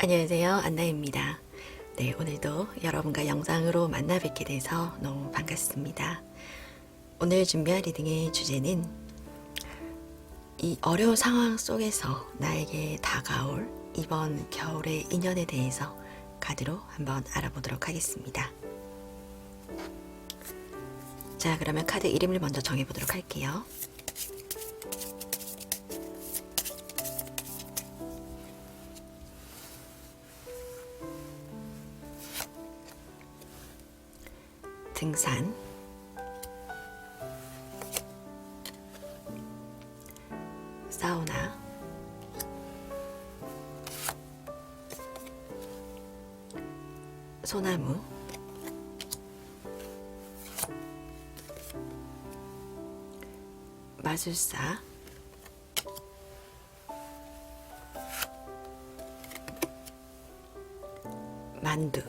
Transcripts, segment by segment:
안녕하세요, 안나입니다. 네, 오늘도 여러분과 영상으로 만나 뵙게 돼서 너무 반갑습니다. 오늘 준비한 리딩의 주제는 이 어려운 상황 속에서 나에게 다가올 이번 겨울의 인연에 대해서 카드로 한번 알아보도록 하겠습니다. 자, 그러면 카드 이름을 먼저 정해보도록 할게요. 등산, 사우나, 소나무, 마술사, 만두.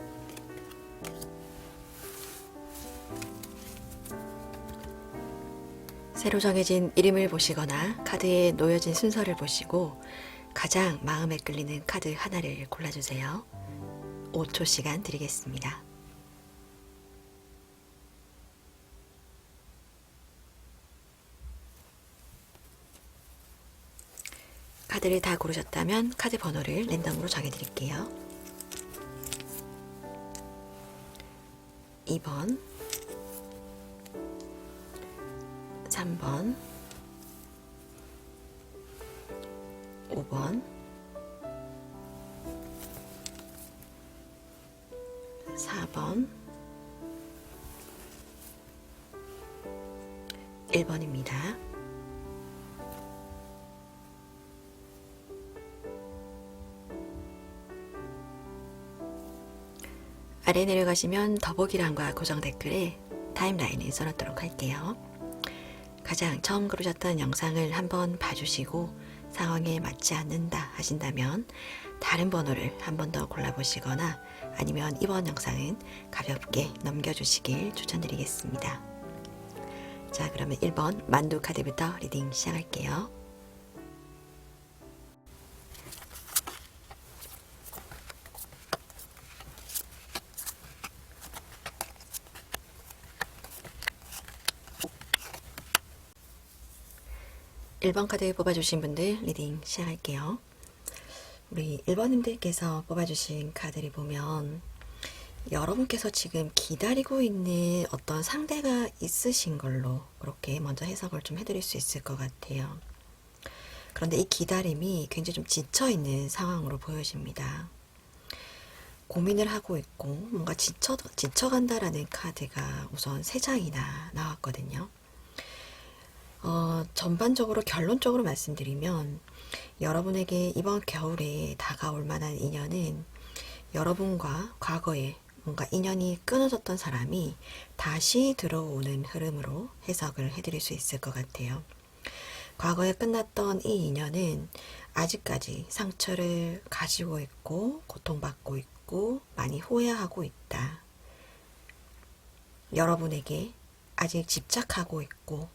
새로 정해진 이름을 보시거나 카드에 놓여진 순서를 보시고 가장 마음에 끌리는 카드 하나를 골라주세요. 5초 시간 드리겠습니다. 카드를 다 고르셨다면 카드 번호를 랜덤으로 정해드릴게요. 2번, 3번, 5번, 4번, 1번입니다. 아래 내려가시면 더보기란과 고정 댓글에 타임라인을 써놓도록 할게요. 가장 처음 고르셨던 영상을 한번 봐주시고 상황에 맞지 않는다 하신다면 다른 번호를 한 번 더 골라보시거나 아니면 이번 영상은 가볍게 넘겨주시길 추천드리겠습니다. 자, 그러면 1번 만두 카드부터 리딩 시작할게요. (1번) 카드 뽑아주신 분들 리딩 시작할게요. 우리 1번님들께서 뽑아주신 카드를 보면 여러분께서 지금 기다리고 있는 어떤 상대가 있으신 걸로 그렇게 먼저 해석을 좀 해드릴 수 있을 것 같아요. 그런데 이 기다림이 굉장히 좀 지쳐있는 상황으로 보여집니다. 고민을 하고 있고 뭔가 지쳐간다라는 카드가 우선 3장이나 나왔거든요. 전반적으로 결론적으로 말씀드리면 여러분에게 이번 겨울에 다가올 만한 인연은 여러분과 과거에 뭔가 인연이 끊어졌던 사람이 다시 들어오는 흐름으로 해석을 해드릴 수 있을 것 같아요. 과거에 끝났던 이 인연은 아직까지 상처를 가지고 있고 고통받고 있고 많이 후회하고 있다. 여러분에게 아직 집착하고 있고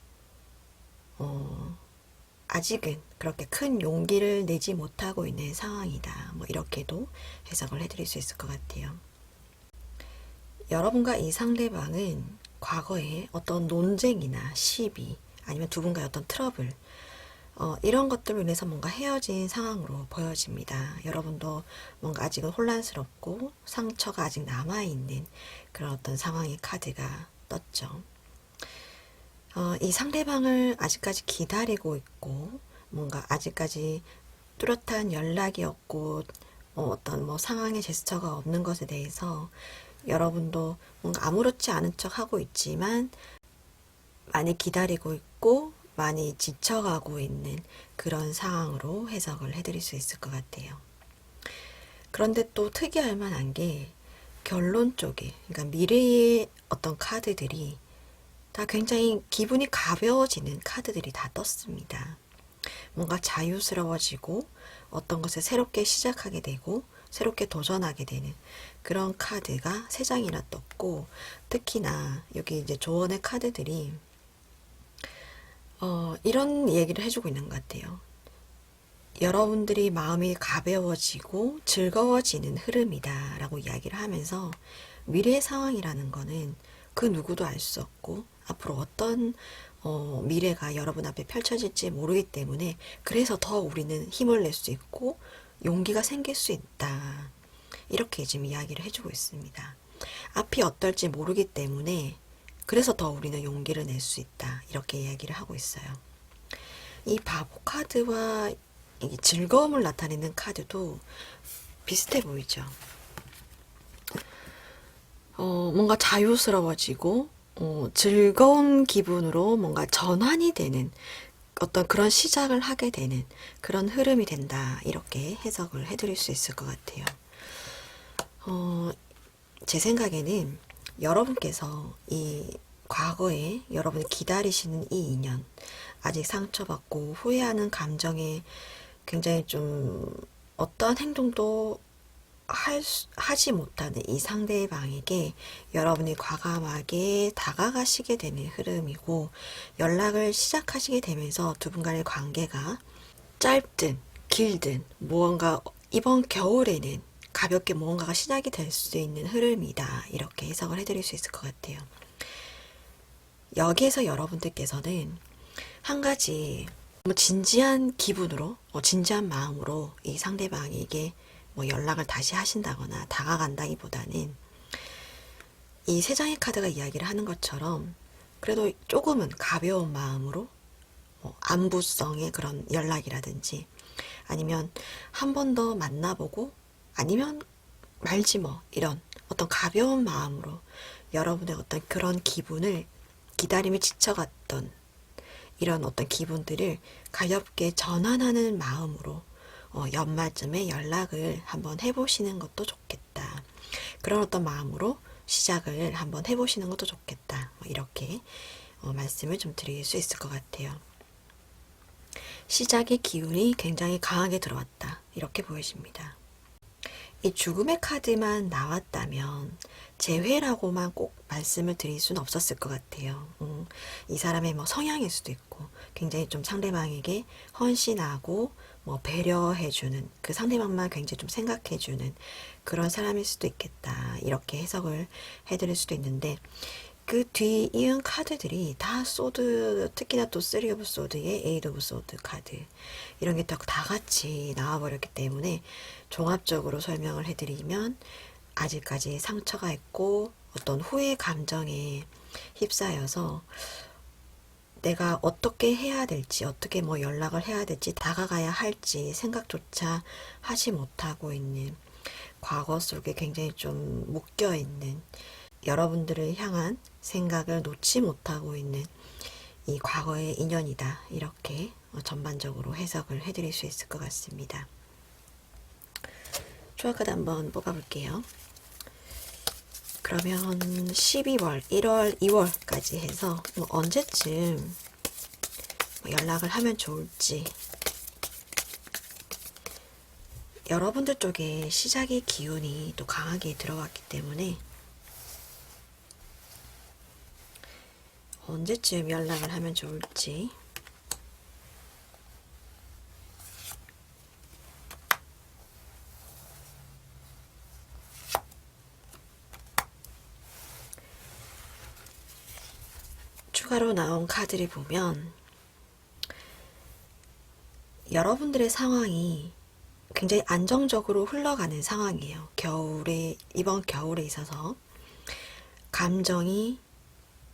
아직은 그렇게 큰 용기를 내지 못하고 있는 상황이다. 뭐 이렇게도 해석을 해드릴 수 있을 것 같아요. 여러분과 이 상대방은 과거에 어떤 논쟁이나 시비 아니면 두 분과의 어떤 트러블 이런 것들로 인해서 뭔가 헤어진 상황으로 보여집니다. 여러분도 뭔가 아직은 혼란스럽고 상처가 아직 남아있는 그런 어떤 상황의 카드가 떴죠. 이 상대방을 아직까지 기다리고 있고 뭔가 아직까지 뚜렷한 연락이 없고 어떤 뭐 상황의 제스처가 없는 것에 대해서 여러분도 뭔가 아무렇지 않은 척 하고 있지만 많이 기다리고 있고 많이 지쳐가고 있는 그런 상황으로 해석을 해드릴 수 있을 것 같아요. 그런데 또 특이할 만한 게 결론 쪽에 그러니까 미래의 어떤 카드들이 다 굉장히 기분이 가벼워지는 카드들이 다 떴습니다. 뭔가 자유스러워지고 어떤 것을 새롭게 시작하게 되고 새롭게 도전하게 되는 그런 카드가 3장이나 떴고 특히나 여기 이제 조언의 카드들이 이런 얘기를 해주고 있는 것 같아요. 여러분들이 마음이 가벼워지고 즐거워지는 흐름이다 라고 이야기를 하면서 미래의 상황이라는 거는 그 누구도 알 수 없고 앞으로 어떤 미래가 여러분 앞에 펼쳐질지 모르기 때문에 그래서 더 우리는 힘을 낼 수 있고 용기가 생길 수 있다. 이렇게 지금 이야기를 해주고 있습니다. 앞이 어떨지 모르기 때문에 그래서 더 우리는 용기를 낼 수 있다. 이렇게 이야기를 하고 있어요. 이 바보 카드와 이 즐거움을 나타내는 카드도 비슷해 보이죠. 뭔가 자유스러워지고 즐거운 기분으로 뭔가 전환이 되는 어떤 그런 시작을 하게 되는 그런 흐름이 된다. 이렇게 해석을 해드릴 수 있을 것 같아요. 제 생각에는 여러분께서 이 과거에 여러분이 기다리시는 이 인연, 아직 상처받고 후회하는 감정에 굉장히 좀 어떠한 행동도 하지 못하는 이 상대방에게 여러분이 과감하게 다가가시게 되는 흐름이고, 연락을 시작하시게 되면서 두 분 간의 관계가 짧든 길든 무언가 이번 겨울에는 가볍게 무언가가 시작이 될 수 있는 흐름이다. 이렇게 해석을 해드릴 수 있을 것 같아요. 여기에서 여러분들께서는 한 가지 진지한 기분으로, 진지한 마음으로 이 상대방에게 연락을 다시 하신다거나 다가간다기보다는 이 세 장의 카드가 이야기를 하는 것처럼 그래도 조금은 가벼운 마음으로 안부성의 그런 연락이라든지 아니면 한 번 더 만나보고 아니면 말지 이런 어떤 가벼운 마음으로 여러분의 어떤 그런 기분을 기다림에 지쳐갔던 이런 어떤 기분들을 가볍게 전환하는 마음으로 연말쯤에 연락을 한번 해보시는 것도 좋겠다. 그런 어떤 마음으로 시작을 한번 해보시는 것도 좋겠다. 이렇게 말씀을 좀 드릴 수 있을 것 같아요. 시작의 기운이 굉장히 강하게 들어왔다. 이렇게 보여집니다. 이 죽음의 카드만 나왔다면 재회라고만 꼭 말씀을 드릴 수는 없었을 것 같아요. 이 사람의 성향일 수도 있고 굉장히 좀 상대방에게 헌신하고 배려해주는, 그 상대방만 굉장히 좀 생각해주는 그런 사람일 수도 있겠다. 이렇게 해석을 해드릴 수도 있는데, 그 뒤 이은 카드들이 다 소드, 특히나 또 3 오브 소드의 8 오브 소드 카드 이런 게 다 같이 나와버렸기 때문에 종합적으로 설명을 해드리면 아직까지 상처가 있고 어떤 후회 감정에 휩싸여서 내가 어떻게 해야 될지, 어떻게 연락을 해야 될지, 다가가야 할지 생각조차 하지 못하고 있는, 과거 속에 굉장히 좀 묶여 있는, 여러분들을 향한 생각을 놓지 못하고 있는 이 과거의 인연이다. 이렇게 전반적으로 해석을 해드릴 수 있을 것 같습니다. 조합카드 한번 뽑아볼게요. 그러면 12월, 1월, 2월까지 해서 언제쯤 연락을 하면 좋을지, 여러분들 쪽에 시작의 기운이 또 강하게 들어왔기 때문에 언제쯤 연락을 하면 좋을지. 추가로 나온 카드를 보면 여러분들의 상황이 굉장히 안정적으로 흘러가는 상황이에요. 이번 겨울에 있어서 감정이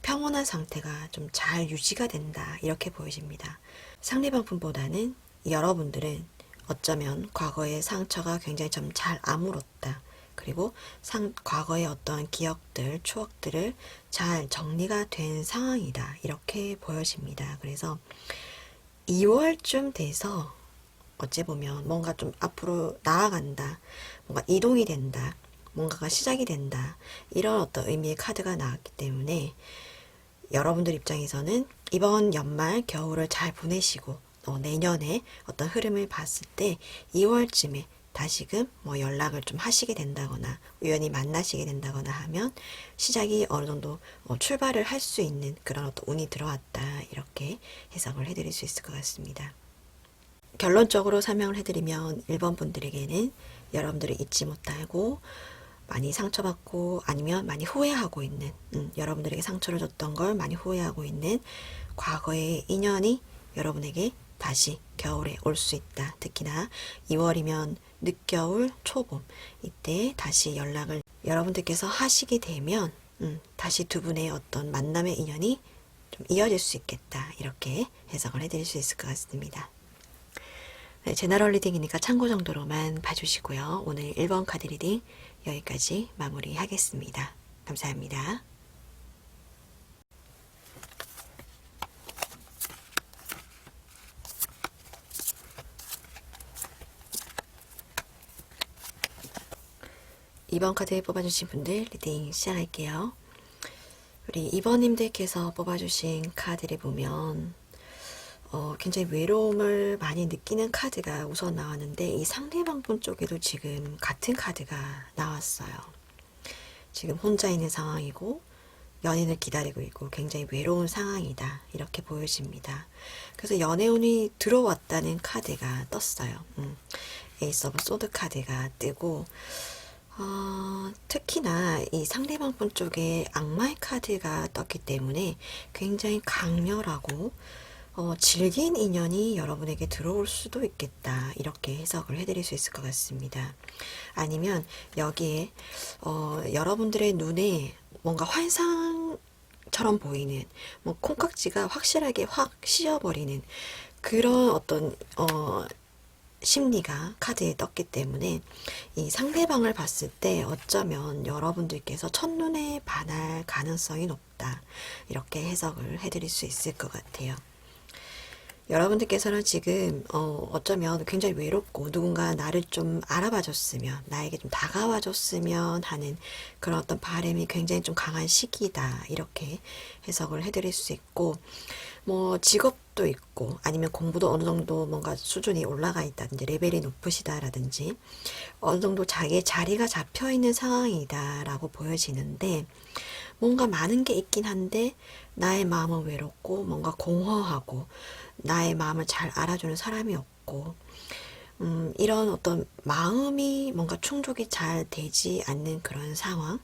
평온한 상태가 좀 잘 유지가 된다. 이렇게 보여집니다. 상대방 분보다는 여러분들은 어쩌면 과거의 상처가 굉장히 좀 잘 아물었다. 그리고 과거의 어떤 기억들, 추억들을 잘 정리가 된 상황이다. 이렇게 보여집니다. 그래서 2월쯤 돼서 어찌 보면 뭔가 좀 앞으로 나아간다. 뭔가 이동이 된다. 뭔가가 시작이 된다. 이런 어떤 의미의 카드가 나왔기 때문에 여러분들 입장에서는 이번 연말 겨울을 잘 보내시고 내년에 어떤 흐름을 봤을 때 2월쯤에 다시금 연락을 좀 하시게 된다거나 우연히 만나시게 된다거나 하면 시작이 어느 정도 출발을 할 수 있는 그런 어떤 운이 들어왔다. 이렇게 해석을 해드릴 수 있을 것 같습니다. 결론적으로 설명을 해드리면 1번 분들에게는 여러분들이 잊지 못하고 많이 상처받고 아니면 많이 후회하고 있는 여러분들에게 상처를 줬던 걸 많이 후회하고 있는 과거의 인연이 여러분에게 다시 겨울에 올 수 있다. 특히나 2월이면 늦겨울, 초봄 이때 다시 연락을 여러분들께서 하시게 되면 다시 두 분의 어떤 만남의 인연이 좀 이어질 수 있겠다. 이렇게 해석을 해드릴 수 있을 것 같습니다. 네, 제너럴 리딩이니까 참고 정도로만 봐주시고요. 오늘 1번 카드 리딩 여기까지 마무리하겠습니다. 감사합니다. 이번 카드 뽑아주신 분들 리딩 시작할게요. 우리 2번님들께서 뽑아주신 카드를 보면 굉장히 외로움을 많이 느끼는 카드가 우선 나왔는데 이 상대방 분 쪽에도 지금 같은 카드가 나왔어요. 지금 혼자 있는 상황이고 연인을 기다리고 있고 굉장히 외로운 상황이다. 이렇게 보여집니다. 그래서 연애운이 들어왔다는 카드가 떴어요. 에이스 오브 소드 카드가 뜨고 특히나 이 상대방 분 쪽에 악마의 카드가 떴기 때문에 굉장히 강렬하고 질긴 인연이 여러분에게 들어올 수도 있겠다. 이렇게 해석을 해드릴 수 있을 것 같습니다. 아니면 여기에 여러분들의 눈에 뭔가 환상처럼 보이는 뭐 콩깍지가 확실하게 확 씌어버리는 그런 어떤 심리가 카드에 떴기 때문에 이 상대방을 봤을 때 어쩌면 여러분들께서 첫눈에 반할 가능성이 높다. 이렇게 해석을 해드릴 수 있을 것 같아요. 여러분들께서는 지금 어쩌면 굉장히 외롭고 누군가 나를 좀 알아봐줬으면 나에게 좀 다가와줬으면 하는 그런 어떤 바람이 굉장히 좀 강한 시기다. 이렇게 해석을 해드릴 수 있고 뭐 직업도 있고 아니면 공부도 어느 정도 뭔가 수준이 올라가 있다든지 레벨이 높으시다라든지 어느 정도 자기의 자리가 잡혀 있는 상황이다 라고 보여지는데 뭔가 많은 게 있긴 한데 나의 마음은 외롭고 뭔가 공허하고 나의 마음을 잘 알아주는 사람이 없고 이런 어떤 마음이 뭔가 충족이 잘 되지 않는 그런 상황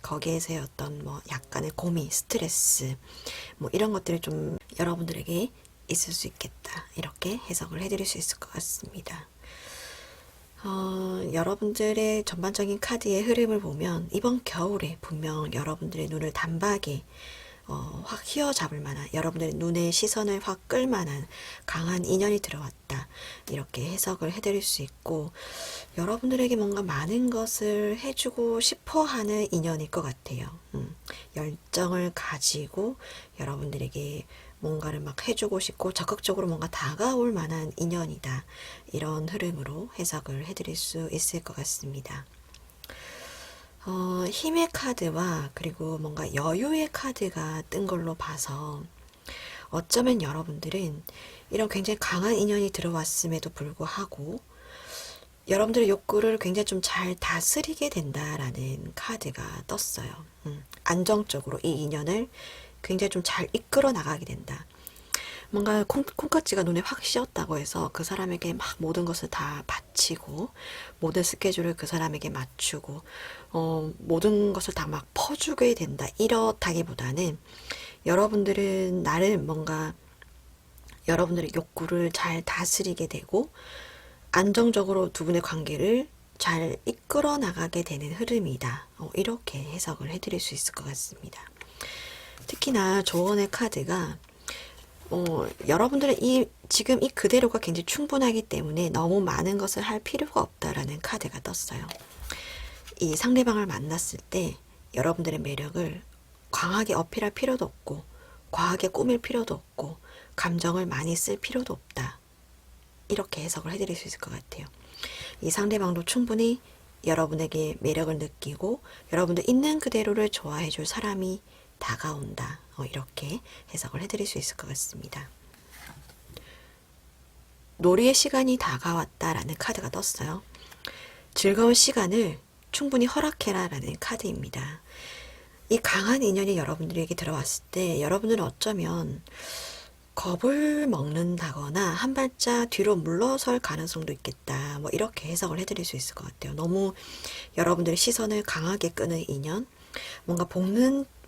거기에서의 어떤 뭐 약간의 고민, 스트레스 뭐 이런 것들이 좀 여러분들에게 있을 수 있겠다 이렇게 해석을 해드릴 수 있을 것 같습니다. 여러분들의 전반적인 카드의 흐름을 보면 이번 겨울에 분명 여러분들의 눈을 단박에 확 휘어잡을 만한 여러분들의 눈의 시선을 확 끌 만한 강한 인연이 들어왔다. 이렇게 해석을 해드릴 수 있고 여러분들에게 뭔가 많은 것을 해주고 싶어 하는 인연일 것 같아요. 열정을 가지고 여러분들에게 뭔가를 막 해주고 싶고 적극적으로 뭔가 다가올 만한 인연이다. 이런 흐름으로 해석을 해드릴 수 있을 것 같습니다. 힘의 카드와 그리고 뭔가 여유의 카드가 뜬 걸로 봐서 어쩌면 여러분들은 이런 굉장히 강한 인연이 들어왔음에도 불구하고 여러분들의 욕구를 굉장히 좀 잘 다스리게 된다라는 카드가 떴어요. 안정적으로 이 인연을 굉장히 좀 잘 이끌어 나가게 된다. 뭔가 콩깍지가 눈에 확 씌었다고 해서 그 사람에게 막 모든 것을 다 바치고 모든 스케줄을 그 사람에게 맞추고 모든 것을 다 막 퍼주게 된다 이렇다기보다는 여러분들은 나를 뭔가 여러분들의 욕구를 잘 다스리게 되고 안정적으로 두 분의 관계를 잘 이끌어 나가게 되는 흐름이다. 이렇게 해석을 해드릴 수 있을 것 같습니다. 특히나 조언의 카드가 여러분들은 지금 이 그대로가 굉장히 충분하기 때문에 너무 많은 것을 할 필요가 없다라는 카드가 떴어요. 이 상대방을 만났을 때 여러분들의 매력을 강하게 어필할 필요도 없고 과하게 꾸밀 필요도 없고 감정을 많이 쓸 필요도 없다. 이렇게 해석을 해드릴 수 있을 것 같아요. 이 상대방도 충분히 여러분에게 매력을 느끼고 여러분들 있는 그대로를 좋아해 줄 사람이 다가온다. 이렇게 해석을 해드릴 수 있을 것 같습니다. 놀이의 시간이 다가왔다라는 카드가 떴어요. 즐거운 시간을 충분히 허락해라 라는 카드입니다. 이 강한 인연이 여러분들에게 들어왔을 때 여러분들은 어쩌면 겁을 먹는다거나 한 발짝 뒤로 물러설 가능성도 있겠다. 뭐 이렇게 해석을 해드릴 수 있을 것 같아요. 너무 여러분들의 시선을 강하게 끄는 인연, 뭔가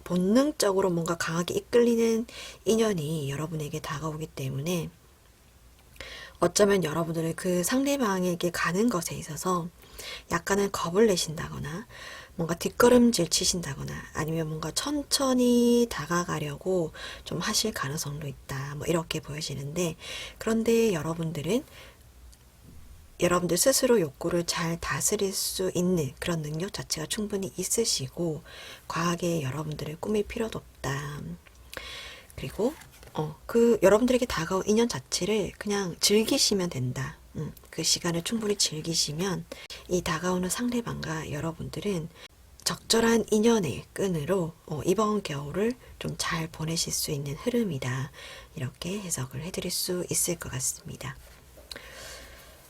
본능적으로 뭔가 강하게 이끌리는 인연이 여러분에게 다가오기 때문에 어쩌면 여러분들은 그 상대방에게 가는 것에 있어서 약간의 겁을 내신다거나 뭔가 뒷걸음질 치신다거나 아니면 뭔가 천천히 다가가려고 좀 하실 가능성도 있다. 뭐 이렇게 보여지는데, 그런데 여러분들 스스로 욕구를 잘 다스릴 수 있는 그런 능력 자체가 충분히 있으시고 과하게 여러분들을 꾸밀 필요도 없다. 그리고 그 여러분들에게 다가온 인연 자체를 그냥 즐기시면 된다. 그 시간을 충분히 즐기시면 이 다가오는 상대방과 여러분들은 적절한 인연의 끈으로 이번 겨울을 좀 잘 보내실 수 있는 흐름이다. 이렇게 해석을 해드릴 수 있을 것 같습니다.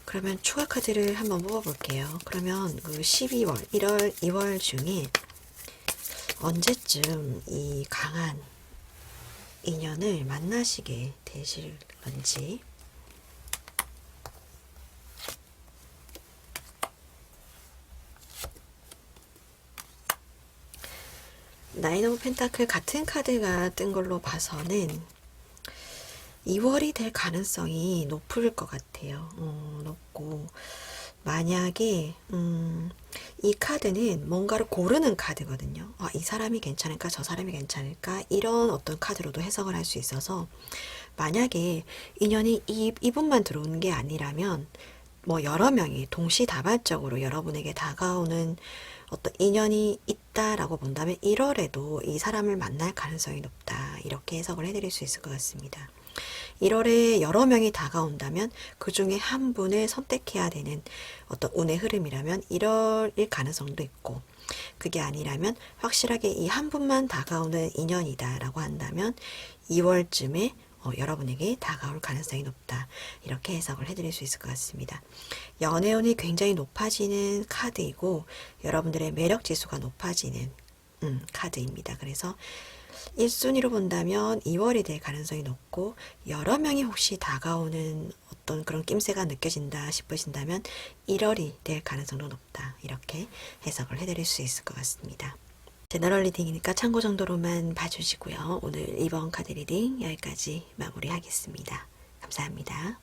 그러면 추가 카드를 한번 뽑아볼게요. 그러면 그 12월, 1월, 2월 중에 언제쯤 이 강한 인연을 만나시게 되실 건지. 나인 오브 펜타클 같은 카드가 뜬 걸로 봐서는 2월이 될 가능성이 높을 것 같아요. 높고, 만약에 이 카드는 뭔가를 고르는 카드거든요. 이 사람이 괜찮을까, 저 사람이 괜찮을까, 이런 어떤 카드로도 해석을 할 수 있어서, 만약에 인연이 이분만 들어오는 게 아니라면 뭐 여러 명이 동시다발적으로 여러분에게 다가오는 어떤 인연이 있다라고 본다면 1월에도 이 사람을 만날 가능성이 높다. 이렇게 해석을 해드릴 수 있을 것 같습니다. 1월에 여러 명이 다가온다면 그 중에 한 분을 선택해야 되는 어떤 운의 흐름이라면 1월일 가능성도 있고, 그게 아니라면 확실하게 이 한 분만 다가오는 인연이다라고 한다면 2월쯤에 여러분에게 다가올 가능성이 높다. 이렇게 해석을 해드릴 수 있을 것 같습니다. 연애운이 굉장히 높아지는 카드이고 여러분들의 매력 지수가 높아지는 카드입니다. 그래서 1순위로 본다면 2월이 될 가능성이 높고, 여러 명이 혹시 다가오는 어떤 그런 낌새가 느껴진다 싶으신다면 1월이 될 가능성도 높다. 이렇게 해석을 해드릴 수 있을 것 같습니다. 제너럴 리딩이니까 참고 정도로만 봐주시고요. 오늘 이번 카드 리딩 여기까지 마무리하겠습니다. 감사합니다.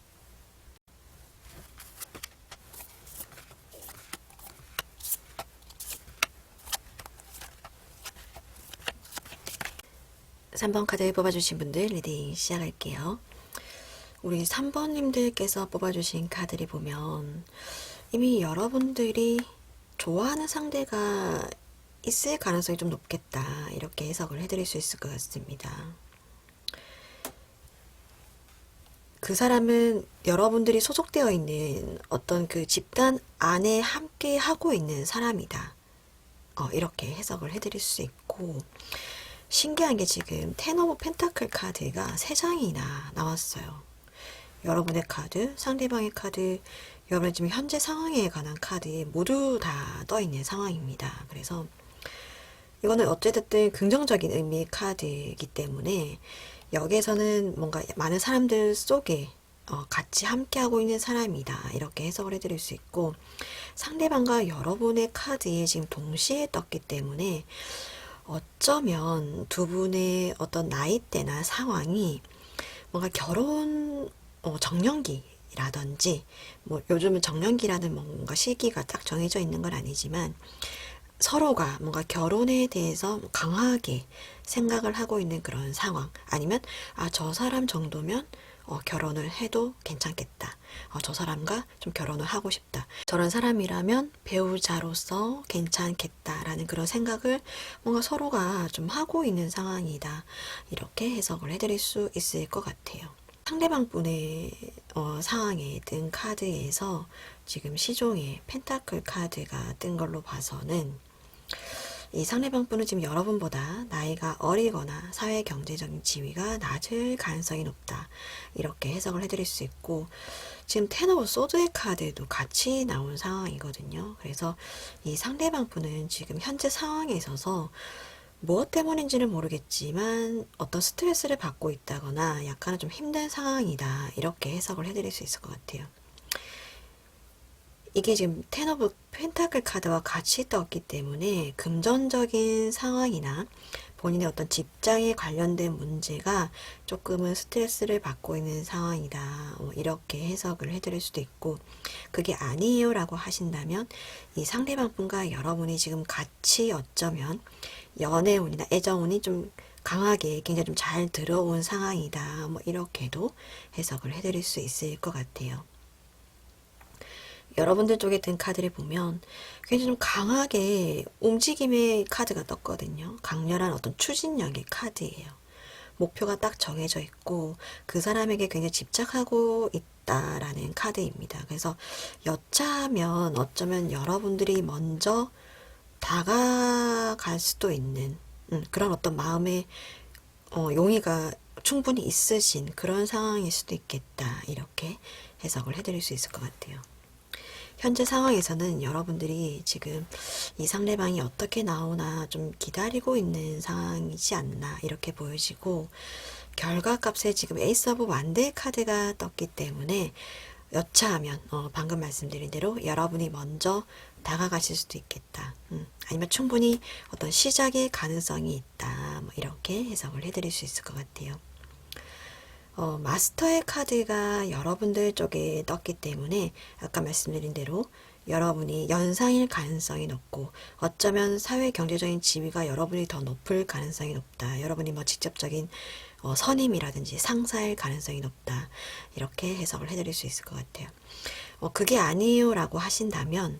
3번 카드 뽑아주신 분들 리딩 시작할게요. 우리 3번님들께서 뽑아주신 카드를 보면 이미 여러분들이 좋아하는 상대가 있을 가능성이 좀 높겠다. 이렇게 해석을 해드릴 수 있을 것 같습니다. 그 사람은 여러분들이 소속되어 있는 어떤 그 집단 안에 함께 하고 있는 사람이다. 이렇게 해석을 해드릴 수 있고, 신기한 게 지금 텐 오브 펜타클 카드가 3장이나 나왔어요. 여러분의 카드, 상대방의 카드, 여러분의 지금 현재 상황에 관한 카드 모두 다 떠있는 상황입니다. 그래서 이거는 어찌됐든 긍정적인 의미의 카드이기 때문에 여기에서는 뭔가 많은 사람들 속에 같이 함께하고 있는 사람이다. 이렇게 해석을 해드릴 수 있고, 상대방과 여러분의 카드에 지금 동시에 떴기 때문에 어쩌면 두 분의 어떤 나이대나 상황이 뭔가 결혼 정년기라든지, 뭐 요즘은 정년기라는 뭔가 시기가 딱 정해져 있는 건 아니지만 서로가 뭔가 결혼에 대해서 강하게 생각을 하고 있는 그런 상황, 아니면 저 사람 정도면 결혼을 해도 괜찮겠다. 저 사람과 좀 결혼을 하고 싶다. 저런 사람이라면 배우자로서 괜찮겠다라는 그런 생각을 뭔가 서로가 좀 하고 있는 상황이다. 이렇게 해석을 해드릴 수 있을 것 같아요. 상대방 분의 상황에 뜬 카드에서 지금 시종의 펜타클 카드가 뜬 걸로 봐서는 이 상대방 분은 지금 여러분보다 나이가 어리거나 사회 경제적인 지위가 낮을 가능성이 높다. 이렇게 해석을 해드릴 수 있고, 지금 텐 오브 소드의 카드도 같이 나온 상황이거든요. 그래서 이 상대방 분은 지금 현재 상황에 있어서 무엇 때문인지는 모르겠지만 어떤 스트레스를 받고 있다거나 약간은 좀 힘든 상황이다. 이렇게 해석을 해드릴 수 있을 것 같아요. 이게 지금 텐 오브 펜타클 카드와 같이 떴기 때문에 금전적인 상황이나 본인의 어떤 직장에 관련된 문제가 조금은 스트레스를 받고 있는 상황이다. 이렇게 해석을 해드릴 수도 있고, 그게 아니에요 라고 하신다면 이 상대방 분과 여러분이 지금 같이 어쩌면 연애운이나 애정운이 좀 강하게 굉장히 좀 잘 들어온 상황이다. 이렇게도 해석을 해드릴 수 있을 것 같아요. 여러분들 쪽에 든 카드를 보면 굉장히 좀 강하게 움직임의 카드가 떴거든요. 강렬한 어떤 추진력의 카드예요. 목표가 딱 정해져 있고 그 사람에게 굉장히 집착하고 있다라는 카드입니다. 그래서 여차하면 어쩌면 여러분들이 먼저 다가갈 수도 있는 그런 어떤 마음의 용의가 충분히 있으신 그런 상황일 수도 있겠다. 이렇게 해석을 해드릴 수 있을 것 같아요. 현재 상황에서는 여러분들이 지금 이 상대방이 어떻게 나오나 좀 기다리고 있는 상황이지 않나 이렇게 보여지고, 결과값에 지금 에이스 오브 완드의 카드가 떴기 때문에 여차하면 방금 말씀드린 대로 여러분이 먼저 다가가실 수도 있겠다. 아니면 충분히 어떤 시작의 가능성이 있다. 이렇게 해석을 해드릴 수 있을 것 같아요. 마스터의 카드가 여러분들 쪽에 떴기 때문에 아까 말씀드린 대로 여러분이 연상일 가능성이 높고 어쩌면 사회 경제적인 지위가 여러분이 더 높을 가능성이 높다. 여러분이 뭐 직접적인 선임이라든지 상사일 가능성이 높다. 이렇게 해석을 해드릴 수 있을 것 같아요. 그게 아니에요 라고 하신다면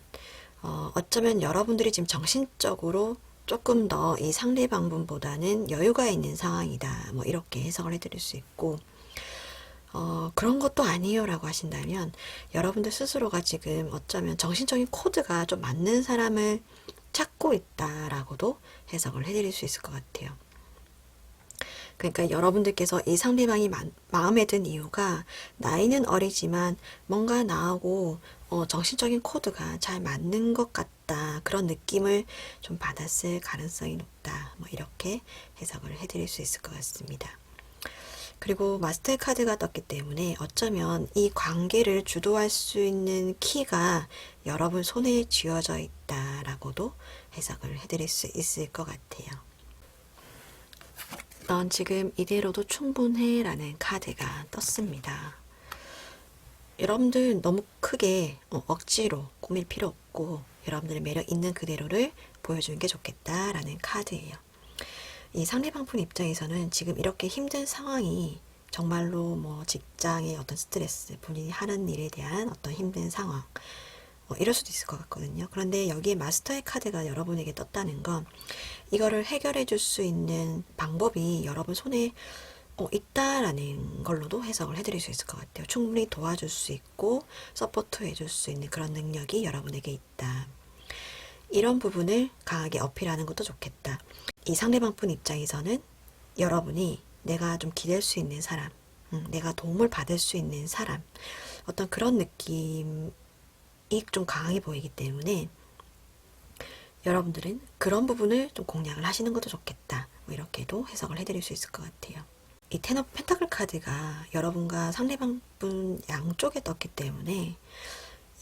어쩌면 여러분들이 지금 정신적으로 조금 더 이 상대방분보다는 여유가 있는 상황이다. 이렇게 해석을 해드릴 수 있고, 그런 것도 아니에요 라고 하신다면 여러분들 스스로가 지금 어쩌면 정신적인 코드가 좀 맞는 사람을 찾고 있다라고도 해석을 해드릴 수 있을 것 같아요. 그러니까 여러분들께서 이 상대방이 마음에 든 이유가 나이는 어리지만 뭔가 나하고 정신적인 코드가 잘 맞는 것 같다. 그런 느낌을 좀 받았을 가능성이 높다. 이렇게 해석을 해드릴 수 있을 것 같습니다. 그리고 마스터의 카드가 떴기 때문에 어쩌면 이 관계를 주도할 수 있는 키가 여러분 손에 쥐어져 있다라고도 해석을 해드릴 수 있을 것 같아요. 넌 지금 이대로도 충분해 라는 카드가 떴습니다. 여러분들 너무 크게 억지로 꾸밀 필요 없고 여러분들의 매력 있는 그대로를 보여주는 게 좋겠다라는 카드예요. 이 상대방 분 입장에서는 지금 이렇게 힘든 상황이 정말로 뭐 직장의 어떤 스트레스, 본인이 하는 일에 대한 어떤 힘든 상황, 이럴 수도 있을 것 같거든요. 그런데 여기에 마스터의 카드가 여러분에게 떴다는 건 이거를 해결해 줄 수 있는 방법이 여러분 손에 있다라는 걸로도 해석을 해드릴 수 있을 것 같아요. 충분히 도와줄 수 있고 서포트 해줄 수 있는 그런 능력이 여러분에게 있다. 이런 부분을 강하게 어필하는 것도 좋겠다. 이 상대방 분 입장에서는 여러분이 내가 좀 기댈 수 있는 사람, 내가 도움을 받을 수 있는 사람, 어떤 그런 느낌이 좀 강하게 보이기 때문에 여러분들은 그런 부분을 좀 공략을 하시는 것도 좋겠다. 이렇게도 해석을 해드릴 수 있을 것 같아요. 이 텐 오브 펜타클 카드가 여러분과 상대방 분 양쪽에 떴기 때문에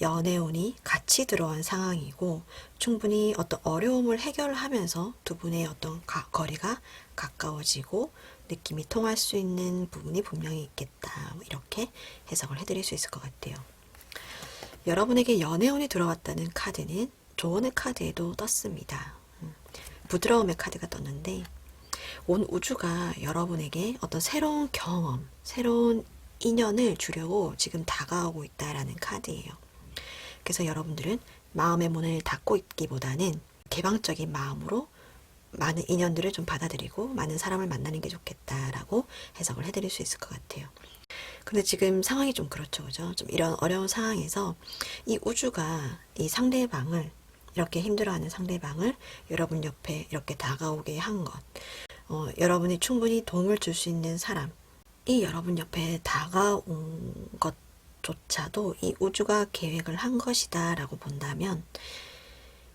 연애운이 같이 들어온 상황이고 충분히 어떤 어려움을 해결하면서 두 분의 어떤 거리가 가까워지고 느낌이 통할 수 있는 부분이 분명히 있겠다. 이렇게 해석을 해드릴 수 있을 것 같아요. 여러분에게 연애운이 들어왔다는 카드는 조언의 카드에도 떴습니다. 부드러움의 카드가 떴는데 온 우주가 여러분에게 어떤 새로운 경험, 새로운 인연을 주려고 지금 다가오고 있다라는 카드예요. 그래서 여러분들은 마음의 문을 닫고 있기보다는 개방적인 마음으로 많은 인연들을 좀 받아들이고 많은 사람을 만나는 게 좋겠다라고 해석을 해드릴 수 있을 것 같아요. 근데 지금 상황이 좀 그렇죠, 그죠? 좀 이런 어려운 상황에서 이 우주가 이 상대방을 이렇게 힘들어하는 상대방을 여러분 옆에 이렇게 다가오게 한 것, 여러분이 충분히 도움을 줄 수 있는 사람이 여러분 옆에 다가온 것조차도 이 우주가 계획을 한 것이다 라고 본다면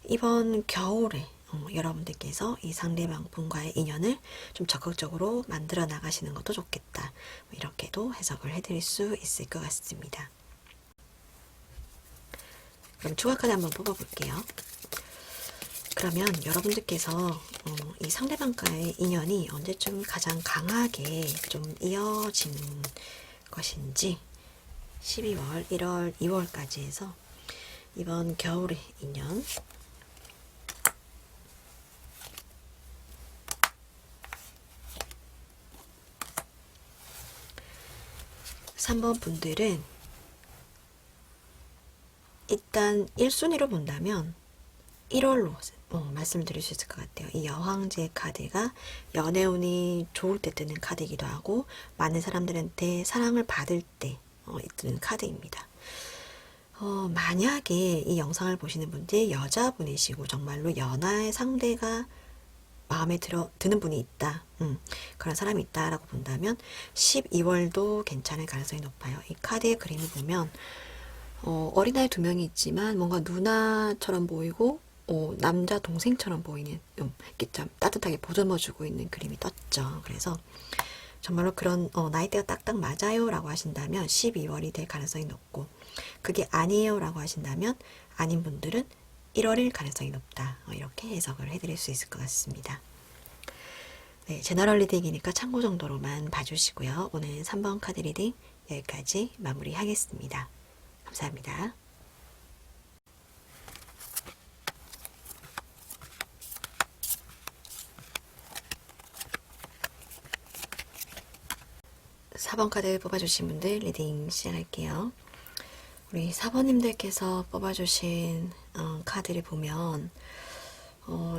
이번 겨울에 여러분들께서 이 상대방 분과의 인연을 좀 적극적으로 만들어 나가시는 것도 좋겠다. 이렇게도 해석을 해드릴 수 있을 것 같습니다. 그럼 추가 카드 한번 뽑아볼게요. 그러면 여러분들께서 이 상대방과의 인연이 언제쯤 가장 강하게 좀 이어지는 것인지 12월, 1월, 2월까지 해서 이번 겨울의 인연 3번 분들은 일단 1순위로 본다면 1월로 말씀드릴 수 있을 것 같아요. 이 여왕제 카드가 연애운이 좋을 때 뜨는 카드이기도 하고 많은 사람들한테 사랑을 받을 때 뜨는 카드입니다. 만약에 이 영상을 보시는 분들 여자분이시고 정말로 연하의 상대가 마음에 드는 분이 있다. 그런 사람이 있다라고 본다면 12월도 괜찮을 가능성이 높아요. 이 카드의 그림을 보면 어린아이 2명이 있지만 뭔가 누나처럼 보이고 남자 동생처럼 보이는 이렇게 좀 따뜻하게 보듬어주고 있는 그림이 떴죠. 그래서 정말로 그런 나이대가 딱딱 맞아요 라고 하신다면 12월이 될 가능성이 높고 그게 아니에요 라고 하신다면 아닌 분들은 1월일 가능성이 높다. 이렇게 해석을 해드릴 수 있을 것 같습니다. 네, 제너럴 리딩이니까 참고 정도로만 봐주시고요. 오늘 3번 카드 리딩 여기까지 마무리하겠습니다. 감사합니다. (4번) 카드 뽑아주신 분들 리딩 시작할게요. 우리 4번님들께서 뽑아주신 카드를 보면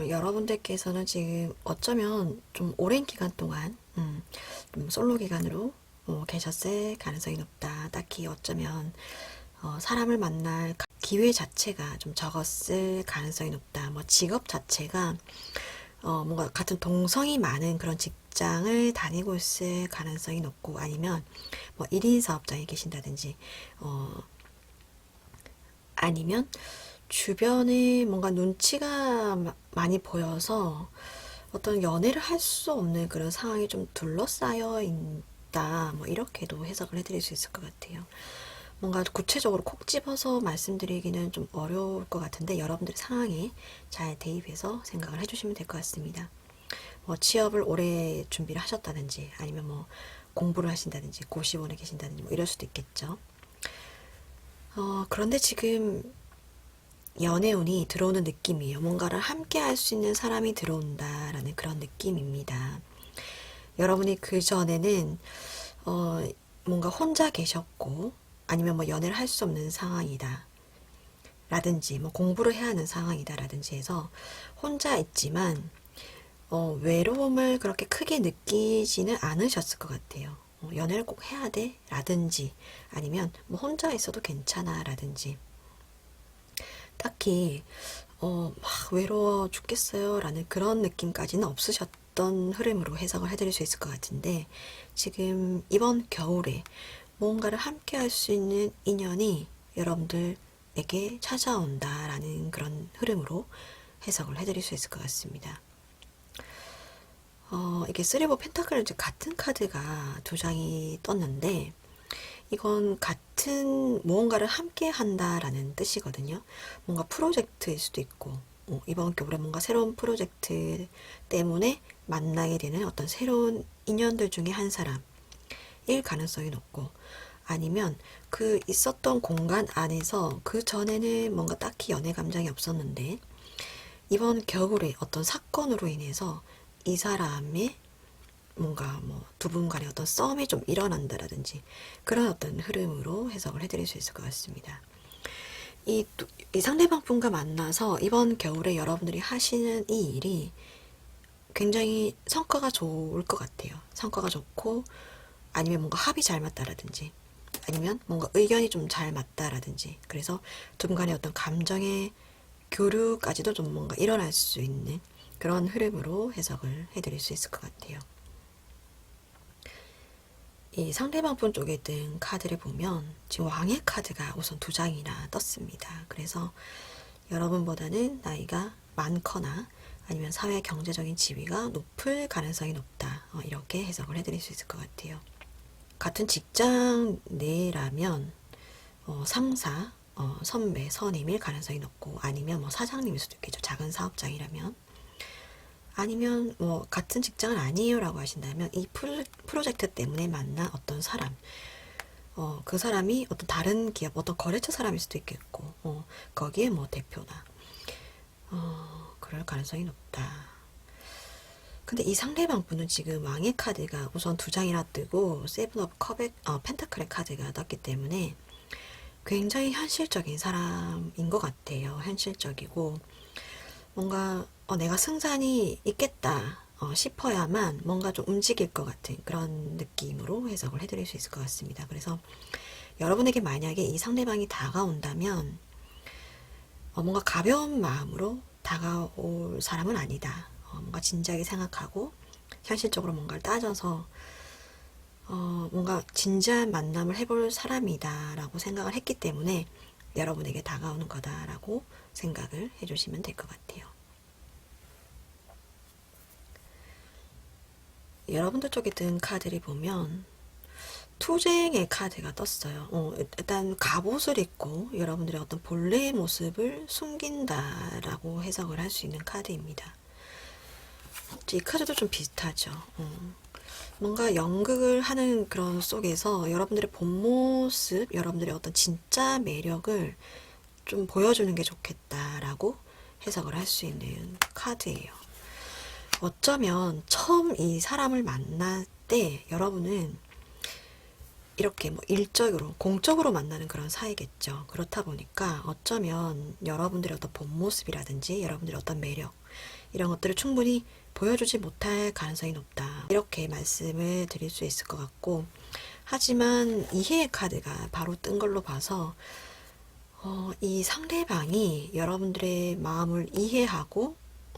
여러분들께서는 지금 어쩌면 좀 오랜 기간 동안 좀 솔로 기간으로 계셨을 가능성이 높다. 딱히 어쩌면 사람을 만날 기회 자체가 좀 적었을 가능성이 높다. 뭐 직업 자체가 뭔가 같은 동성이 많은 그런 직장을 다니고 있을 가능성이 높고 아니면 뭐 1인 사업장에 계신다든지 아니면 주변에 뭔가 눈치가 많이 보여서 어떤 연애를 할 수 없는 그런 상황이 좀 둘러싸여 있다. 뭐 이렇게도 해석을 해드릴 수 있을 것 같아요. 뭔가 구체적으로 콕 집어서 말씀드리기는 좀 어려울 것 같은데 여러분들의 상황에 잘 대입해서 생각을 해주시면 될 것 같습니다. 뭐 취업을 오래 준비를 하셨다든지 아니면 뭐 공부를 하신다든지 고시원에 계신다든지 뭐 이럴 수도 있겠죠. 그런데 지금 연애운이 들어오는 느낌이에요. 뭔가를 함께 할 수 있는 사람이 들어온다라는 그런 느낌입니다. 여러분이 그 전에는 뭔가 혼자 계셨고 아니면 뭐 연애를 할 수 없는 상황이다 라든지 뭐 공부를 해야 하는 상황이다 라든지 해서 혼자 있지만 외로움을 그렇게 크게 느끼지는 않으셨을 것 같아요. 연애를 꼭 해야 돼 라든지 아니면 뭐 혼자 있어도 괜찮아 라든지 딱히 막 외로워 죽겠어요 라는 그런 느낌까지는 없으셨던 흐름으로 해석을 해드릴 수 있을 것 같은데 지금 이번 겨울에 뭔가를 함께 할 수 있는 인연이 여러분들에게 찾아온다 라는 그런 흐름으로 해석을 해드릴 수 있을 것 같습니다. 이게 3 오브 펜타클 같은 카드가 2장이 떴는데 이건 같은 무언가를 함께 한다라는 뜻이거든요. 뭔가 프로젝트일 수도 있고 이번 겨울에 뭔가 새로운 프로젝트 때문에 만나게 되는 어떤 새로운 인연들 중에 한 사람일 가능성이 높고 아니면 그 있었던 공간 안에서 그 전에는 뭔가 딱히 연애 감정이 없었는데 이번 겨울에 어떤 사건으로 인해서 이 사람의 뭔가 뭐 두 분 간의 어떤 싸움이 좀 일어난다라든지 그런 어떤 흐름으로 해석을 해드릴 수 있을 것 같습니다. 이 상대방 분과 만나서 이번 겨울에 여러분들이 하시는 이 일이 굉장히 성과가 좋을 것 같아요. 성과가 좋고 아니면 뭔가 합이 잘 맞다라든지 아니면 뭔가 의견이 좀 잘 맞다라든지 그래서 두 분 간의 어떤 감정의 교류까지도 좀 뭔가 일어날 수 있는 그런 흐름으로 해석을 해드릴 수 있을 것 같아요. 이 상대방 분 쪽에 뜬 카드를 보면 지금 왕의 카드가 우선 2장이나 떴습니다. 그래서 여러분보다는 나이가 많거나 아니면 사회 경제적인 지위가 높을 가능성이 높다. 이렇게 해석을 해드릴 수 있을 것 같아요. 같은 직장 내라면 상사, 선배, 선임일 가능성이 높고, 아니면 뭐 사장님일 수도 있겠죠. 작은 사업장이라면. 아니면 뭐 같은 직장은 아니에요라고 하신다면 이 프로젝트 때문에 만난 어떤 사람, 그 사람이 어떤 다른 기업, 어떤 거래처 사람일 수도 있겠고, 거기에 뭐 대표나, 그럴 가능성이 높다. 근데 이 상대방 분은 지금 왕의 카드가 우선 2장이나 뜨고, 세븐 오브 펜타클의 카드가 떴기 때문에 굉장히 현실적인 사람인 것 같아요. 현실적이고, 뭔가, 내가 승산이 있겠다, 싶어야만 뭔가 좀 움직일 것 같은 그런 느낌으로 해석을 해드릴 수 있을 것 같습니다. 그래서 여러분에게 만약에 이 상대방이 다가온다면 뭔가 가벼운 마음으로 다가올 사람은 아니다. 뭔가 진지하게 생각하고 현실적으로 뭔가를 따져서 뭔가 진지한 만남을 해볼 사람이다 라고 생각을 했기 때문에 여러분에게 다가오는 거다라고 생각을 해주시면 될 것 같아요. 여러분들 쪽에 든 카드를 보면 투쟁의 카드가 떴어요. 일단 갑옷을 입고 여러분들의 어떤 본래의 모습을 숨긴다라고 해석을 할 수 있는 카드입니다. 이 카드도 좀 비슷하죠. 뭔가 연극을 하는 그런 속에서 여러분들의 본 모습, 여러분들의 어떤 진짜 매력을 좀 보여주는 게 좋겠다라고 해석을 할 수 있는 카드예요. 어쩌면 처음 이 사람을 만날 때 여러분은 이렇게 뭐 일적으로, 공적으로 만나는 그런 사이겠죠. 그렇다 보니까 어쩌면 여러분들의 어떤 본 모습이라든지 여러분들의 어떤 매력, 이런 것들을 충분히 보여주지 못할 가능성이 높다. 이렇게 말씀을 드릴 수 있을 것 같고, 하지만 이해의 카드가 바로 뜬 걸로 봐서 이 상대방이 여러분들의 마음을 이해하고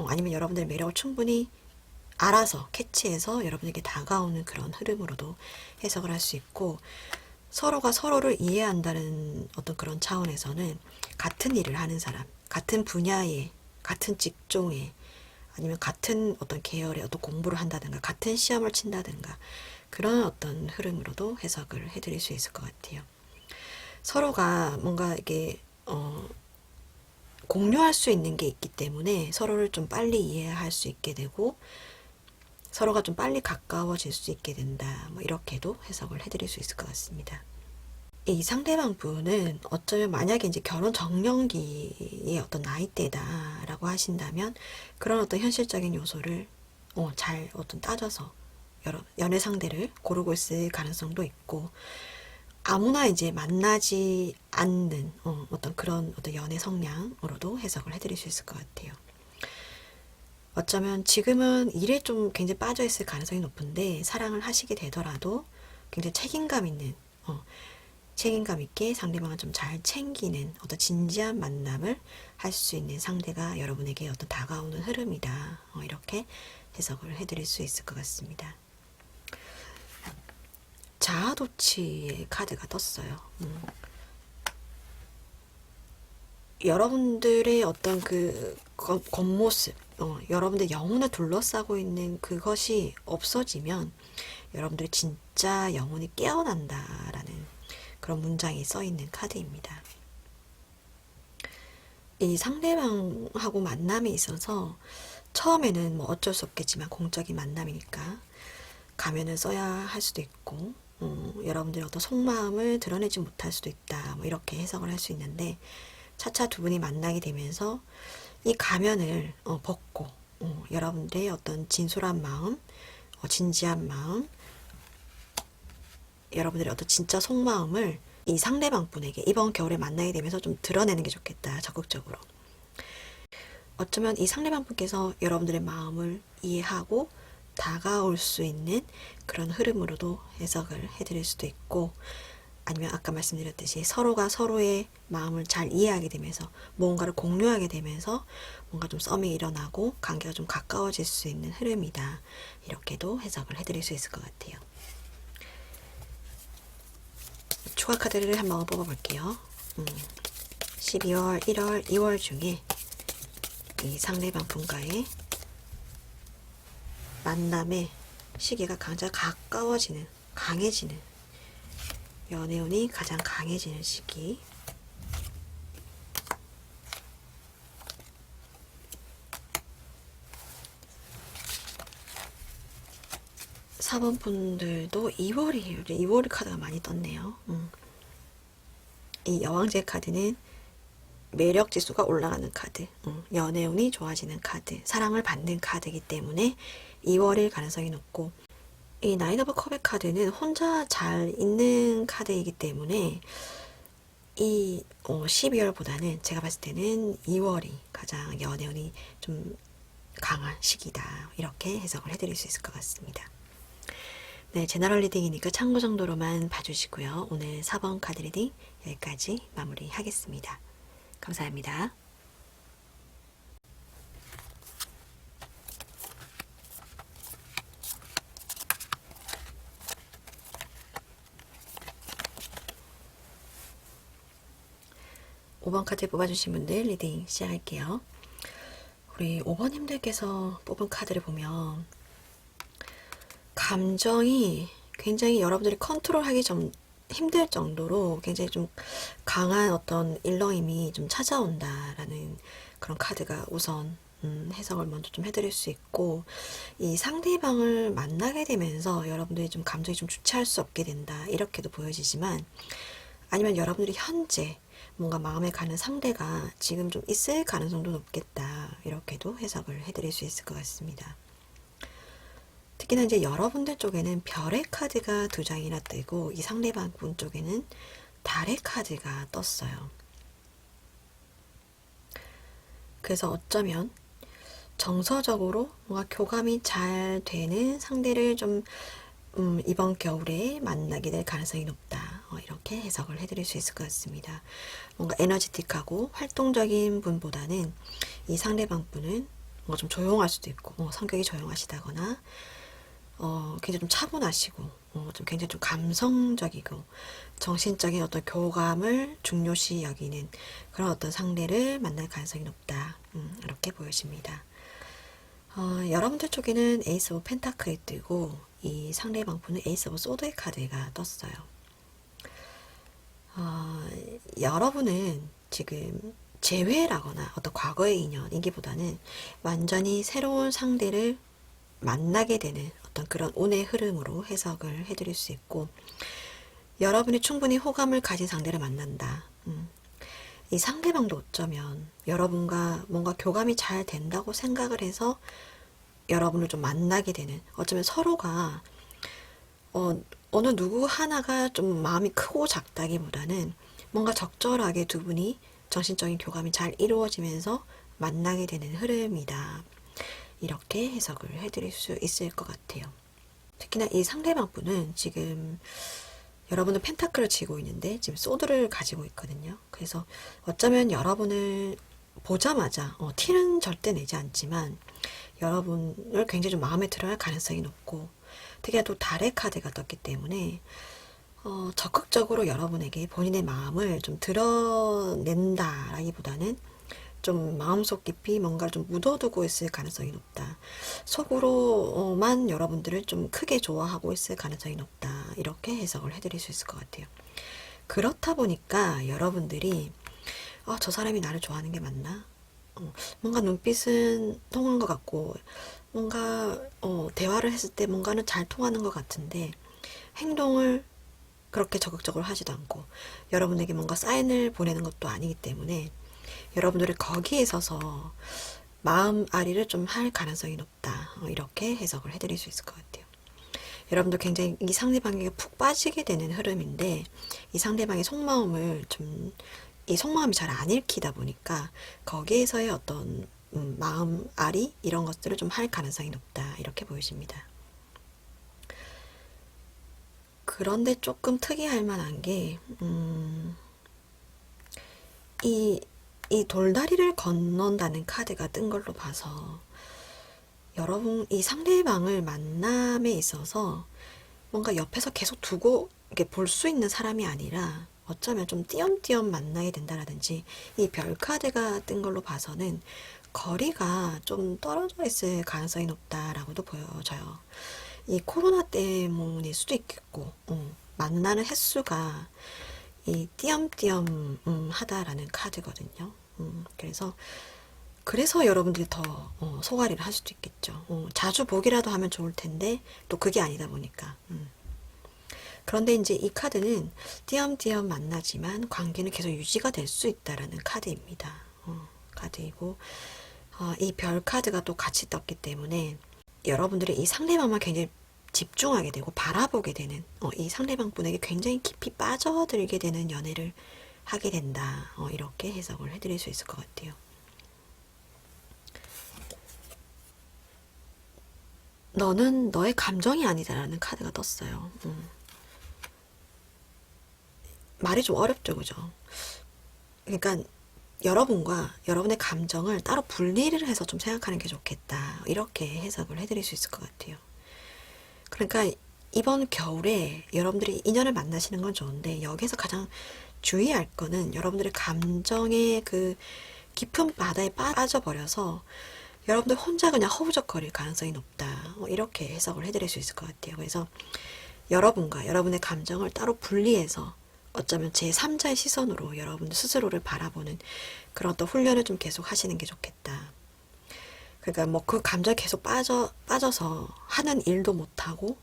아니면 여러분들의 매력을 충분히 알아서 캐치해서 여러분에게 다가오는 그런 흐름으로도 해석을 할 수 있고, 서로가 서로를 이해한다는 어떤 그런 차원에서는 같은 일을 하는 사람, 같은 분야에, 같은 직종에, 아니면 같은 어떤 계열의 어떤 공부를 한다든가 같은 시험을 친다든가 그런 어떤 흐름으로도 해석을 해드릴 수 있을 것 같아요. 서로가 뭔가 이게 공유할 수 있는 게 있기 때문에 서로를 좀 빨리 이해할 수 있게 되고 서로가 좀 빨리 가까워질 수 있게 된다. 뭐 이렇게도 해석을 해드릴 수 있을 것 같습니다. 이 상대방 분은 어쩌면 만약에 이제 결혼 적령기의 어떤 나이대다라고 하신다면 그런 어떤 현실적인 요소를 잘 어떤 따져서 여러 연애 상대를 고르고 있을 가능성도 있고, 아무나 이제 만나지 않는 어떤 그런 어떤 연애 성향으로도 해석을 해드릴 수 있을 것 같아요. 어쩌면 지금은 일에 좀 굉장히 빠져 있을 가능성이 높은데 사랑을 하시게 되더라도 굉장히 책임감 있게 상대방을 좀 잘 챙기는 어떤 진지한 만남을 할 수 있는 상대가 여러분에게 어떤 다가오는 흐름이다. 이렇게 해석을 해드릴 수 있을 것 같습니다. 자아도취의 카드가 떴어요. 여러분들의 어떤 그 겉모습, 여러분들 영혼을 둘러싸고 있는 그것이 없어지면 여러분들의 진짜 영혼이 깨어난다라는 그런 문장이 써 있는 카드입니다. 이 상대방하고 만남에 있어서 처음에는 뭐 어쩔 수 없겠지만 공적인 만남이니까 가면을 써야 할 수도 있고, 여러분들의 어떤 속마음을 드러내지 못할 수도 있다. 뭐 이렇게 해석을 할 수 있는데, 차차 두 분이 만나게 되면서 이 가면을 벗고 여러분들의 어떤 진솔한 마음, 진지한 마음, 여러분들의 어떤 진짜 속마음을 이 상대방 분에게 이번 겨울에 만나게 되면서 좀 드러내는 게 좋겠다. 적극적으로. 어쩌면 이 상대방 분께서 여러분들의 마음을 이해하고 다가올 수 있는 그런 흐름으로도 해석을 해드릴 수도 있고, 아니면 아까 말씀드렸듯이 서로가 서로의 마음을 잘 이해하게 되면서 무언가를 공유하게 되면서 뭔가 좀 썸이 일어나고 관계가 좀 가까워질 수 있는 흐름이다. 이렇게도 해석을 해드릴 수 있을 것 같아요. 추가 카드를 한번 뽑아볼게요. 12월, 1월, 2월 중에 이 상대방 분과의 만남의 시기가 가장 가까워지는, 강해지는, 연애운이 가장 강해지는 시기. 4번 분들도 2월이에요. 2월 카드가 많이 떴네요. 이 여왕제 카드는 매력 지수가 올라가는 카드, 연애운이 좋아지는 카드, 사랑을 받는 카드이기 때문에 2월일 가능성이 높고, 이 나인 오브 컵의 카드는 혼자 잘 있는 카드이기 때문에 이 12월보다는 제가 봤을 때는 2월이 가장 연애운이 좀 강한 시기다. 이렇게 해석을 해드릴 수 있을 것 같습니다. 네, 제너럴 리딩이니까 참고 정도로만 봐주시고요. 오늘 4번 카드 리딩 여기까지 마무리하겠습니다. 감사합니다. (5번) 카드 뽑아주신 분들 리딩 시작할게요. 우리 5번님들께서 뽑은 카드를 보면 감정이 굉장히 여러분들이 컨트롤하기 좀 힘들 정도로 굉장히 좀 강한 어떤 일렁임이 좀 찾아온다라는 그런 카드가 우선 해석을 먼저 좀 해드릴 수 있고, 이 상대방을 만나게 되면서 여러분들이 좀 감정이 좀 주체할 수 없게 된다 이렇게도 보여지지만, 아니면 여러분들이 현재 뭔가 마음에 가는 상대가 지금 좀 있을 가능성도 높겠다 이렇게도 해석을 해드릴 수 있을 것 같습니다. 특히나 이제 여러분들 쪽에는 별의 카드가 2장이나 뜨고 이 상대방 분 쪽에는 달의 카드가 떴어요. 그래서 어쩌면 정서적으로 뭔가 교감이 잘 되는 상대를 좀 이번 겨울에 만나게 될 가능성이 높다. 이렇게 해석을 해드릴 수 있을 것 같습니다. 뭔가 에너지틱하고 활동적인 분보다는 이 상대방 분은 뭔가 좀 조용할 수도 있고, 성격이 조용하시다거나 굉장히 좀 차분하시고, 좀 굉장히 좀 감성적이고, 정신적인 어떤 교감을 중요시 여기는 그런 어떤 상대를 만날 가능성이 높다. 이렇게 보여집니다. 여러분들 쪽에는 에이스 오브 펜타클이 뜨고, 이 상대방 분은 에이스 오브 소드의 카드가 떴어요. 여러분은 지금 재회라거나 어떤 과거의 인연이기보다는 완전히 새로운 상대를 만나게 되는 어떤 그런 운의 흐름으로 해석을 해드릴 수 있고, 여러분이 충분히 호감을 가진 상대를 만난다. 이 상대방도 어쩌면 여러분과 뭔가 교감이 잘 된다고 생각을 해서 여러분을 좀 만나게 되는, 어쩌면 서로가 어느 누구 하나가 좀 마음이 크고 작다기보다는 뭔가 적절하게 두 분이 정신적인 교감이 잘 이루어지면서 만나게 되는 흐름이다. 이렇게 해석을 해드릴 수 있을 것 같아요. 특히나 이 상대방 분은 지금 여러분은 펜타클을 쥐고 있는데 지금 소드를 가지고 있거든요. 그래서 어쩌면 여러분을 보자마자 티는 절대 내지 않지만 여러분을 굉장히 좀 마음에 들어할 가능성이 높고, 특히나 또 달의 카드가 떴기 때문에 적극적으로 여러분에게 본인의 마음을 좀 드러낸다라기보다는 좀 마음속 깊이 뭔가를 좀 묻어두고 있을 가능성이 높다. 속으로만 여러분들을 좀 크게 좋아하고 있을 가능성이 높다. 이렇게 해석을 해드릴 수 있을 것 같아요. 그렇다 보니까 여러분들이 저 사람이 나를 좋아하는 게 맞나? 뭔가 눈빛은 통한 것 같고, 뭔가 대화를 했을 때 뭔가는 잘 통하는 것 같은데 행동을 그렇게 적극적으로 하지도 않고 여러분에게 뭔가 사인을 보내는 것도 아니기 때문에 여러분들이 거기에 서서 마음 아리를 좀 할 가능성이 높다. 이렇게 해석을 해드릴 수 있을 것 같아요. 여러분도 굉장히 이 상대방에게 푹 빠지게 되는 흐름인데, 이 상대방의 속마음을 좀, 이 속마음이 잘 안 읽히다 보니까 거기에서의 어떤 마음 아리 이런 것들을 좀 할 가능성이 높다. 이렇게 보여집니다. 그런데 조금 특이할 만한 게 이 돌다리를 건넌다는 카드가 뜬 걸로 봐서 여러분 이 상대방을 만남에 있어서 뭔가 옆에서 계속 두고 이렇게 볼 수 있는 사람이 아니라 어쩌면 좀 띄엄띄엄 만나게 된다라든지, 이 별 카드가 뜬 걸로 봐서는 거리가 좀 떨어져 있을 가능성이 높다라고도 보여져요. 이 코로나 때문일 수도 있겠고, 만나는 횟수가 이 띄엄띄엄 하다라는 카드거든요. 그래서 여러분들이 더 소갈이를 할 수도 있겠죠. 자주 보기라도 하면 좋을 텐데 또 그게 아니다 보니까. 그런데 이제 이 카드는 띄엄띄엄 만나지만 관계는 계속 유지가 될 수 있다라는 카드입니다. 카드이고 이 별 카드가 또 같이 떴기 때문에 여러분들이 이 상대방만 굉장히 집중하게 되고 바라보게 되는 이 상대방 분에게 굉장히 깊이 빠져들게 되는 연애를 하게 된다. 이렇게 해석을 해드릴 수 있을 것 같아요. 너는 너의 감정이 아니다라는 카드가 떴어요. 말이 좀 어렵죠, 그죠? 그러니까 여러분과 여러분의 감정을 따로 분리를 해서 좀 생각하는 게 좋겠다. 이렇게 해석을 해드릴 수 있을 것 같아요. 그러니까 이번 겨울에 여러분들이 인연을 만나시는 건 좋은데 여기서 가장 주의할 거는 여러분들의 감정의 그 깊은 바다에 빠져버려서 여러분들 혼자 그냥 허우적거릴 가능성이 높다. 이렇게 해석을 해드릴 수 있을 것 같아요. 그래서 여러분과 여러분의 감정을 따로 분리해서 어쩌면 제3자의 시선으로 여러분들 스스로를 바라보는 그런 어떤 훈련을 좀 계속 하시는 게 좋겠다. 그러니까 뭐 그 감정에 계속 빠져서 하는 일도 못하고,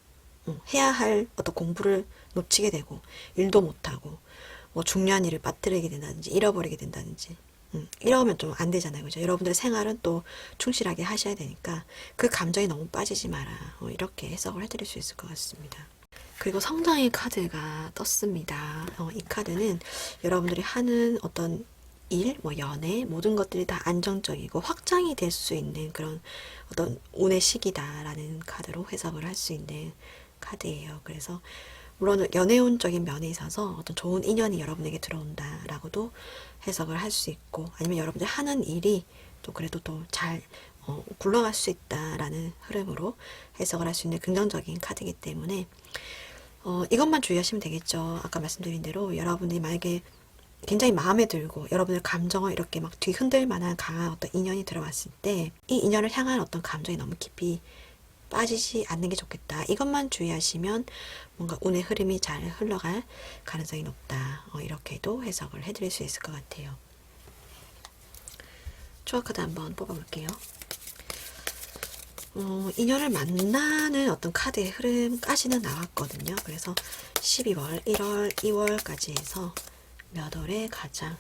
해야 할 어떤 공부를 놓치게 되고, 일도 못하고, 뭐 중요한 일을 빠뜨리게 된다든지, 잃어버리게 된다든지, 이러면 좀 안 되잖아요. 그죠? 여러분들의 생활은 또 충실하게 하셔야 되니까, 그 감정에 너무 빠지지 마라. 이렇게 해석을 해드릴 수 있을 것 같습니다. 그리고 성장의 카드가 떴습니다. 이 카드는 여러분들이 하는 어떤 일, 뭐 연애, 모든 것들이 다 안정적이고 확장이 될 수 있는 그런 어떤 운의 시기다라는 카드로 해석을 할 수 있는 카드예요. 그래서 물론 연애운적인 면에 있어서 어떤 좋은 인연이 여러분에게 들어온다라고도 해석을 할 수 있고, 아니면 여러분들 하는 일이 또 그래도 또 잘 굴러갈 수 있다라는 흐름으로 해석을 할 수 있는 긍정적인 카드이기 때문에 이것만 주의하시면 되겠죠. 아까 말씀드린 대로 여러분이 만약에 굉장히 마음에 들고 여러분의 감정을 이렇게 막 뒤흔들 만한 강한 어떤 인연이 들어왔을 때 이 인연을 향한 어떤 감정이 너무 깊이 빠지지 않는 게 좋겠다. 이것만 주의하시면 뭔가 운의 흐름이 잘 흘러갈 가능성이 높다. 이렇게도 해석을 해드릴 수 있을 것 같아요. 추억 카드 한번 뽑아볼게요. 인연을 만나는 어떤 카드의 흐름까지는 나왔거든요. 그래서 12월, 1월, 2월까지 해서 몇 월에 가장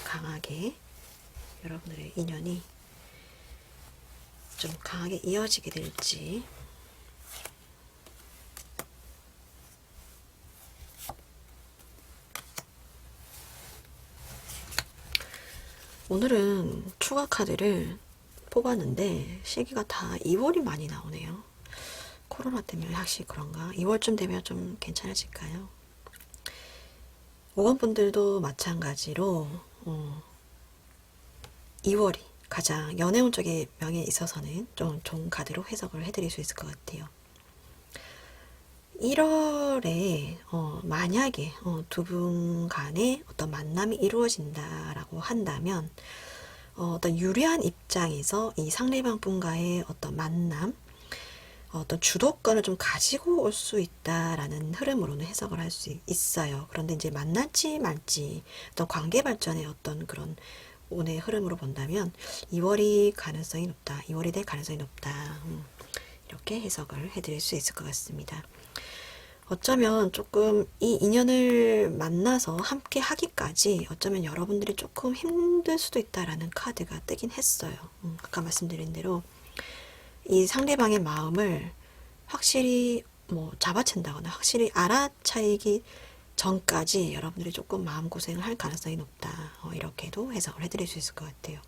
강하게 여러분들의 인연이 좀 강하게 이어지게 될지. 오늘은 추가 카드를 뽑았는데 시기가 다 2월이 많이 나오네요. 코로나 때문에 확실히 그런가? 2월쯤 되면 좀 괜찮아질까요? 5번 분들도 마찬가지로 2월이 가장 연애운적인 면에 있어서는 좀 좋은 카드로 해석을 해드릴 수 있을 것 같아요. 1월에 만약에 두 분 간의 어떤 만남이 이루어진다라고 한다면 어떤 유리한 입장에서 이 상대방 분과의 어떤 만남, 어떤 주도권을 좀 가지고 올 수 있다라는 흐름으로는 해석을 할 수 있어요. 그런데 이제 만날지 말지 어떤 관계 발전의 어떤 그런 운의 흐름으로 본다면 2월이 가능성이 높다. 2월이 될 가능성이 높다. 이렇게 해석을 해드릴 수 있을 것 같습니다. 어쩌면 조금 이 인연을 만나서 함께 하기까지 어쩌면 여러분들이 조금 힘들 수도 있다라는 카드가 뜨긴 했어요. 아까 말씀드린 대로 이 상대방의 마음을 확실히 뭐 잡아챈다거나 확실히 알아차리기 전까지 여러분들이 조금 마음고생을 할 가능성이 높다. 이렇게도 해석을 해드릴 수 있을 것 같아요.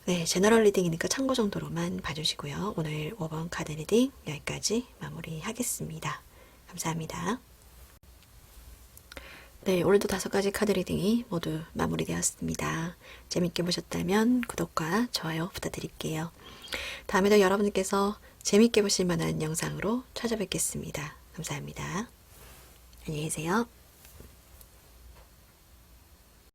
네, 제너럴 리딩이니까 참고 정도로만 봐주시고요. 오늘 5번 카드 리딩 여기까지 마무리하겠습니다. 감사합니다. 네, 오늘도 5가지 카드 리딩이 모두 마무리되었습니다. 재밌게 보셨다면 구독과 좋아요 부탁드릴게요. 다음에도 여러분께서 재밌게 보실 만한 영상으로 찾아뵙겠습니다. 감사합니다. 안녕히 계세요.